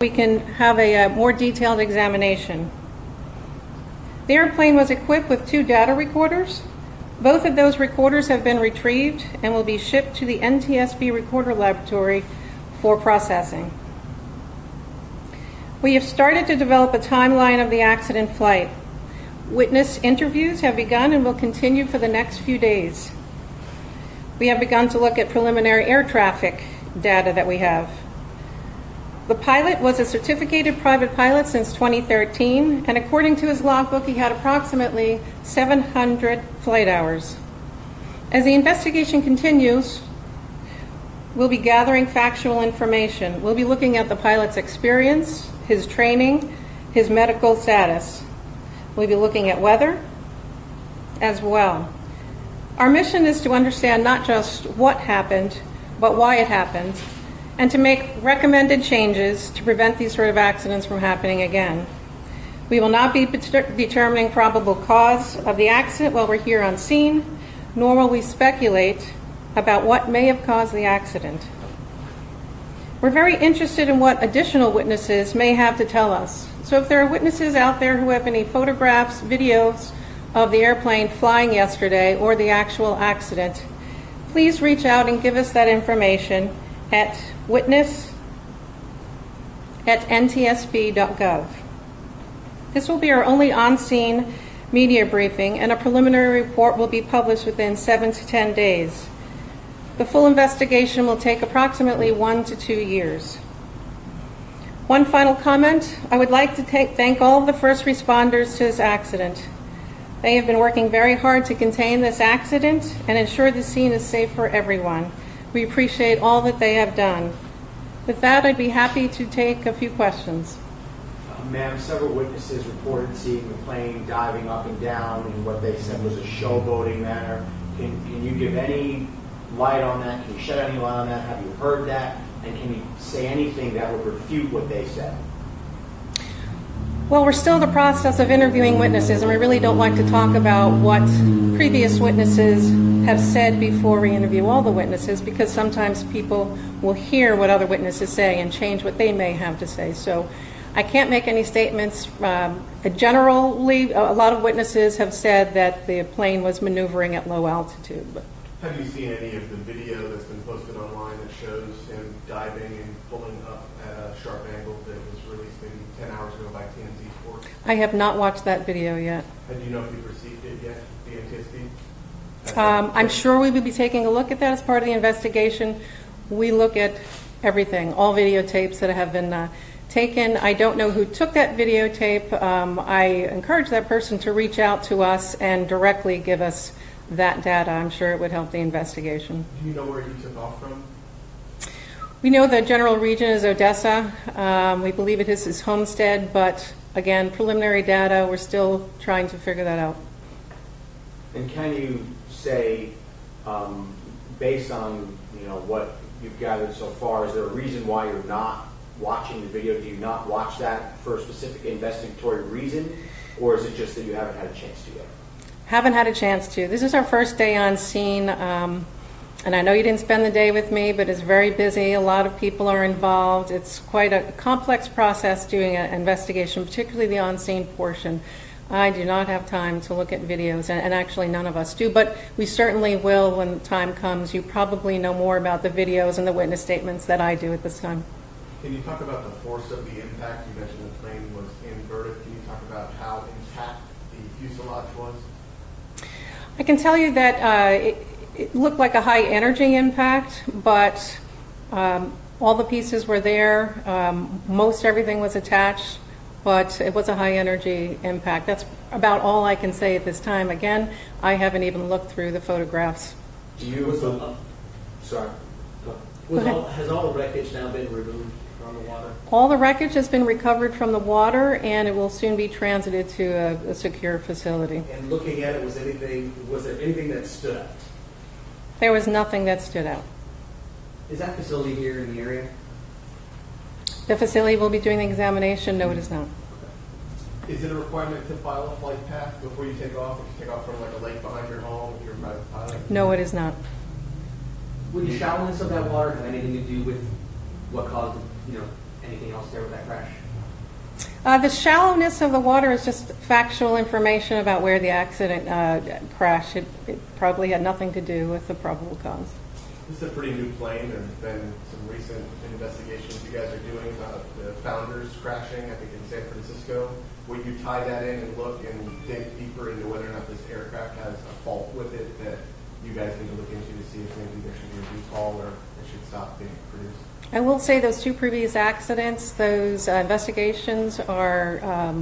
We can have a more detailed examination. The airplane was equipped with 2 data recorders. Both of those recorders have been retrieved and will be shipped to the NTSB recorder laboratory for processing. We have started to develop a timeline of the accident flight. Witness interviews have begun and will continue for the next few days. We have begun to look at preliminary air traffic data that we have. The pilot was a certificated private pilot since 2013, and according to his logbook, he had approximately 700 flight hours. As the investigation continues, we'll be gathering factual information. We'll be looking at the pilot's experience, his training, his medical status. We'll be looking at weather as well. Our mission is to understand not just what happened, but why it happened, and to make recommended changes to prevent these sort of accidents from happening again. We will not be determining probable cause of the accident while we're here on scene, nor will we speculate about what may have caused the accident. We're very interested in what additional witnesses may have to tell us. So if there are witnesses out there who have any photographs, videos of the airplane flying yesterday or the actual accident, please reach out and give us that information at witness@ntsb.gov. This will be our only on-scene media briefing, and a preliminary report will be published within 7 to 10 days. The full investigation will take approximately 1 to 2 years. One final comment, I would like to thank all of the first responders to this accident. They have been working very hard to contain this accident and ensure the scene is safe for everyone. We appreciate all that they have done. With that, I'd be happy to take a few questions. Ma'am, several witnesses reported seeing the plane diving up and down in what they said was a showboating manner. Can you give any light on that? Can you shed any light on that? Have you heard that? And can you say anything that would refute what they said? Well, we're still in the process of interviewing witnesses, and we really don't like to talk about what previous witnesses have said before we interview all the witnesses, because sometimes people will hear what other witnesses say and change what they may have to say. So I can't make any statements. Generally, a lot of witnesses have said that the plane was maneuvering at low altitude. Have you seen any of the video that's been posted online that shows him diving and pulling up at a sharp angle that was released maybe 10 hours ago by TMZ Sports? I have not watched that video yet. And do you know if you've received it yet, the NTSB? I'm sure we will be taking a look at that as part of the investigation. We look at everything, all videotapes that have been taken. I don't know who took that videotape. I encourage that person to reach out to us and directly give us that data. I'm sure it would help the investigation. Do you know where you took off from? We know the general region is Odessa. We believe it is his homestead, but again, preliminary data, we're still trying to figure that out. And can you say, based on what you've gathered so far, is there a reason why you're not watching the video? Do you not watch that for a specific investigatory reason, or is it just that you haven't had a chance to yet? Haven't had a chance to. This is our first day on scene, and I know you didn't spend the day with me, but it's very busy. A lot of people are involved. It's quite a complex process doing an investigation, particularly the on-scene portion. I do not have time to look at videos, and actually none of us do, but we certainly will when the time comes. You probably know more about the videos and the witness statements than I do at this time. Can you talk about the force of the impact? You mentioned the plane was inverted. Can you talk about how intact the fuselage was? I can tell you that it looked like a high energy impact, but all the pieces were there. Most everything was attached, but it was a high energy impact. That's about all I can say at this time. Again, I haven't even looked through the photographs. Sorry. Has all the wreckage now been removed from the water? All the wreckage has been recovered from the water, and it will soon be transited to a secure facility. And looking at it, was there anything that stood out? There was nothing that stood out. Is that facility here in the area? The facility will be doing the examination. No, it is not. Is it a requirement to file a flight path before you take off? If you take off from like a lake behind your home, if you're a private pilot? No, it is not. Would the shallowness of that water have anything to do with what caused, Anything else there with that crash? The shallowness of the water is just factual information about where the accident crashed. It probably had nothing to do with the probable cause. This is a pretty new plane. There's been some recent investigations you guys are doing about the Founders crashing, I think in San Francisco. Will you tie that in and look and dig deeper into whether or not this aircraft has a fault with it that you guys need to look into to see if maybe there should be a recall or it should stop being produced? I will say those two previous accidents, those investigations are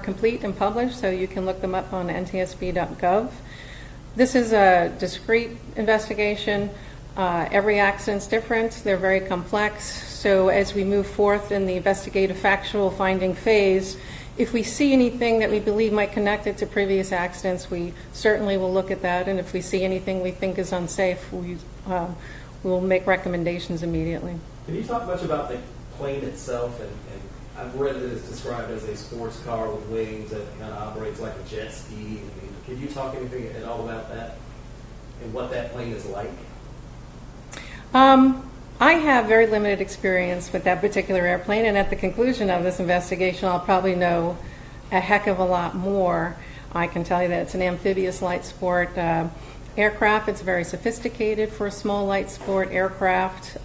complete and published, so you can look them up on ntsb.gov. This is a discrete investigation. Every accident's different. They're very complex. So as we move forth in the investigative factual finding phase, if we see anything that we believe might connect it to previous accidents, we certainly will look at that. And if we see anything we think is unsafe, we'll make recommendations immediately. Can you talk much about the plane itself? And I've read that it's described as a sports car with wings that kind of operates like a jet ski. Can you talk anything at all about that and what that plane is like? I have very limited experience with that particular airplane, and at the conclusion of this investigation, I'll probably know a heck of a lot more. I can tell you that it's an amphibious light sport aircraft. It's very sophisticated for a small light sport aircraft.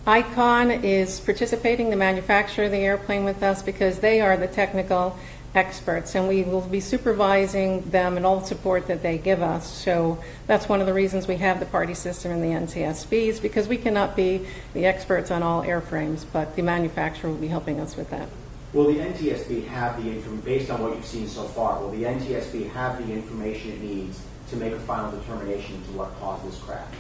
Icon is participating, the manufacturer of the airplane, with us because they are the technical experts, and we will be supervising them and all the support that they give us. So that's one of the reasons we have the party system in the NTSBs, because we cannot be the experts on all airframes, but the manufacturer will be helping us with that. Will the NTSB have the information, based on what you've seen so far, will the NTSB have the information it needs to make a final determination into what caused this crash?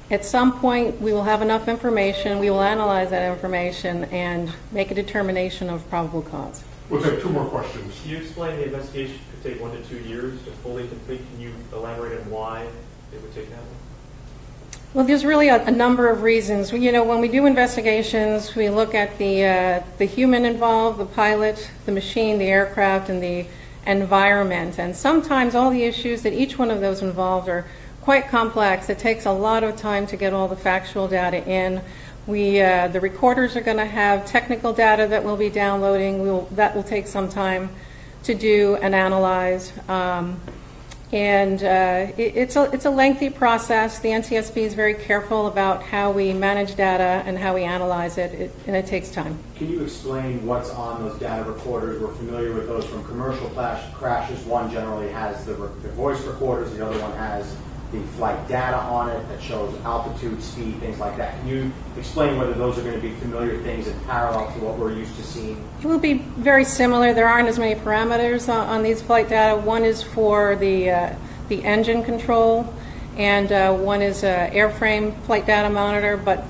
At some point, we will have enough information, we will analyze that information and make a determination of probable cause. We'll take two more questions. Can you explain the investigation could take 1 to 2 years to fully complete? Can you elaborate on why it would take that long? Well, there's really a number of reasons. When we do investigations, we look at the human involved, the pilot, the machine, the aircraft, and the environment. And sometimes all the issues that each one of those involved are quite complex. It takes a lot of time to get all the factual data in. The recorders are going to have technical data that we'll be downloading. That will take some time to do and analyze. It's a lengthy process. The NTSB is very careful about how we manage data and how we analyze it, and it takes time. Can you explain what's on those data recorders? We're familiar with those from commercial crashes. One generally has the voice recorders, the other one has the flight data on it that shows altitude, speed, things like that. Can you explain whether those are going to be familiar things in parallel to what we're used to seeing? It will be very similar. There aren't as many parameters on these flight data. One is for the engine control, and one is airframe flight data monitor, but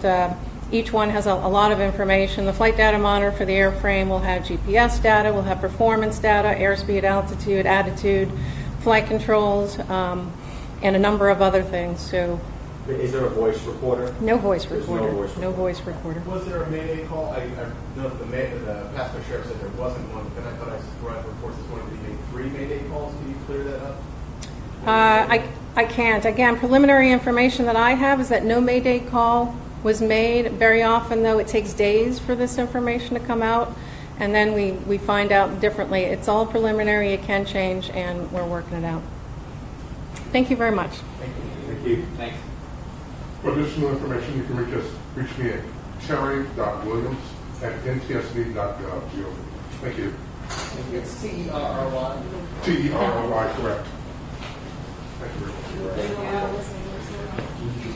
each one has a lot of information. The flight data monitor for the airframe will have GPS data, will have performance data, airspeed, altitude, attitude, flight controls, and a number of other things. So, is there a voice recorder? No voice There's recorder. No voice recorder. No voice recorder. Was there a Mayday call? I know that the passenger sheriff said there wasn't one, but then I thought I read reports this morning that he made 3 Mayday calls. Can you clear that up? I can't. Again, preliminary information that I have is that no Mayday call was made. Very often, though, it takes days for this information to come out, and then we find out differently. It's all preliminary. It can change, and we're working it out. Thank you very much. Thank you. Thanks. For additional information, you can reach me at terry.williams@ntsb.gov. Thank you. It's T-E-R-R-Y. T-E-R-R-Y, correct. Thank you very much. Thank you.